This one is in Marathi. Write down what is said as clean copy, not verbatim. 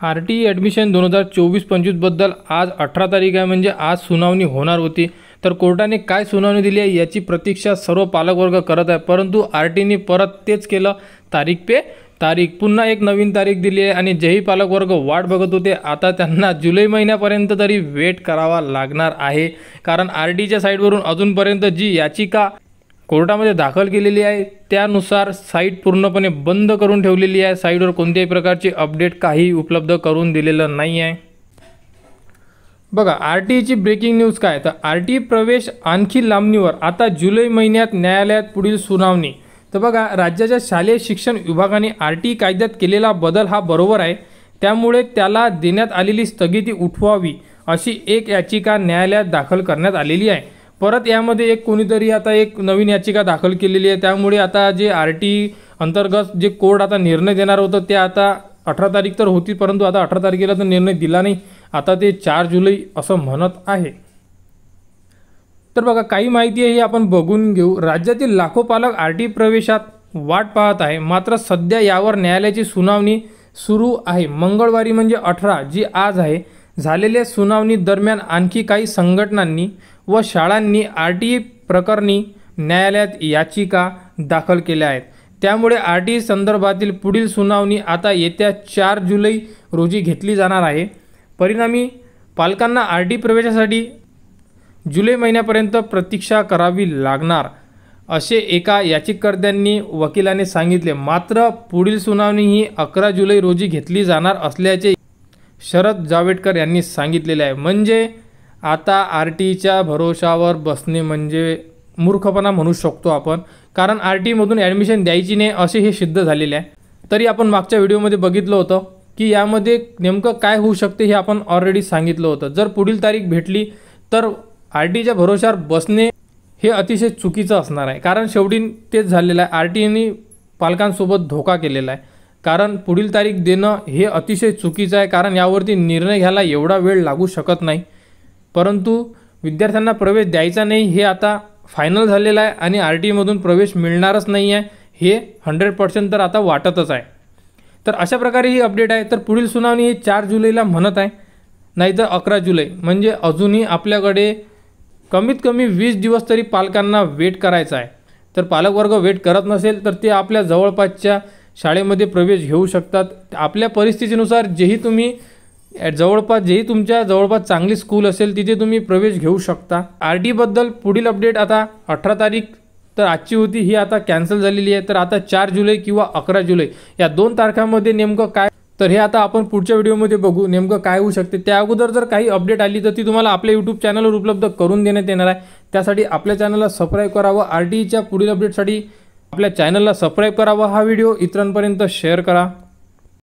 RT ॲडमिशन 2024-25 बद्दल आज 18 तारीख आहे, म्हणजे आज सुनावणी होणार होती। तर कोर्टाने काय सुनावणी दिली आहे याची प्रतीक्षा सर्व पालकवर्ग करत आहे, परंतु RTने परत तेच केलं, तारीख पे तारीख, पुन्हा एक नवीन तारीख दिली आहे। आणि जेही पालकवर्ग वाट बघत होते आता त्यांना जुलै महिन्यापर्यंत तरी वेट करावा लागणार आहे, कारण RTच्या साईडवरून अजूनपर्यंत जी याचिका कोर्टामध्ये दाखल केलेली आहे त्यानुसार साईट पूर्णपणे बंद करून ठेवलेली आहे। साईटवर कोणत्याही प्रकारची अपडेट काही उपलब्ध करून दिलेलं नाही आहे। बघा RTची ब्रेकिंग न्यूज काय, तर RT प्रवेश आणखी लांबणीवर, आता जुलै महिन्यात न्यायालयात पुढील सुनावणी। तर बघा, राज्याच्या शालेय शिक्षण विभागाने RT कायद्यात केलेला बदल हा बरोबर आहे, त्यामुळे त्याला देण्यात आलेली स्थगिती उठवावी अशी एक याचिका न्यायालयात दाखल करण्यात आलेली आहे। परत यामध्ये एक कोणीतरी आता एक नवीन याचिका दाखल केलेली आहे, त्यामुळे आता जे RT अंतर्गत जे कोर्ट आता निर्णय देणार होतं ते आता 18 तारीख तर होती, परंतु आता 18 तारखेला तर निर्णय दिला नाही, आता ते 4 जुलै असं म्हणत आहे। तर बघा, काही माहिती आहे ही आपण बघून घेऊ। राज्यातील लाखो पालक RT प्रवेशात वाट पाहत आहे, मात्र सध्या यावर न्यायालयाची सुनावणी सुरू आहे। मंगळवारी म्हणजे 18 जी आज आहे, झालेल्या सुनावणी दरम्यान आणखी काही संघटनांनी व शाळांनी RT प्रकरणी न्यायालयात याचिका दाखल केल्या आहेत, त्यामुळे RT संदर्भातील पुढील सुनावणी आता येत्या 4 जुलै रोजी घेतली जाणार आहे। परिणामी पालकांना RT प्रवेशासाठी जुलै महिन्यापर्यंत प्रतीक्षा करावी लागणार असे एका याचिकाकर्त्यांनी वकिलाने सांगितले। मात्र पुढील सुनावणी ही 11 जुलै रोजी घेतली जाणार असल्याचे शरद जावडेकर यांनी सांगितलेले आहे। म्हणजे आता RTच्या भरोशावर बसणे म्हणजे मूर्खपणा म्हणू शकतो आपण, कारण RT मधून ॲडमिशन द्यायची नाही असे हे सिद्ध झालेले आहे। तरी आपण मागच्या व्हिडिओमध्ये बघितलं होतं की यामध्ये नेमकं काय होऊ शकते हे आपण ऑलरेडी सांगितलं होतं। जर पुढील तारीख भेटली तर RTच्या भरोशावर बसणे हे अतिशय चुकीचं असणार आहे, कारण शेवटी तेच झालेलं आहे, RTने पालकांसोबत धोका केलेला आहे। कारण पुढील तारीख देणं हे अतिशय चुकीचं आहे, कारण यावरती निर्णय घ्यायला एवढा वेळ लागू शकत नाही, परंतु विद्यार्थ्यांना प्रवेश द्यायचा नाही हे आता फायनल झालेलं आहे आणि RT मधून प्रवेश मिळणारच नाही आहे हे 100% तर आता वाटतच आहे। तर अशा प्रकारे ही अपडेट आहे। तर पुढील सुनावणी ही 4 जुलैला म्हणत आहे, नाहीतर 11 जुलै, म्हणजे अजूनही आपल्याकडे कमीत कमी 20 दिवस तरी पालकांना वेट करायचा आहे। तर पालकवर्ग वेट करत नसेल तर ते आपल्या जवळपासच्या शाळेमध्ये प्रवेश घेऊ शकतात। आपल्या परिस्थितीनुसार जेही तुम्ही तुमच्या जवळपास चांगली स्कूल असेल तिथे तुम्ही प्रवेश घेऊ शकता। RT बद्दल पुढील अपडेट आता 18 तारीख तर आजची होती, ही आता कॅन्सल झालेली आहे। तर आता 4 जुलै किंवा 11 जुलै या 2 तारखांमध्ये नेमकं काय, तर हे आता आपण पुढच्या व्हिडिओमध्ये बघू नेमकं काय होऊ शकते। त्या अगोदर जर काही अपडेट आली तर ती तुम्हाला आपल्या YouTube चॅनलवर उपलब्ध करून देण्यात येणार आहे। त्यासाठी आपल्या चॅनलला सबस्क्राईब करावं, RTच्या पुढील अपडेटसाठी आपल्या चॅनलला सबस्क्राईब करावं, हा व्हिडिओ इतरांपर्यंत शेअर करा।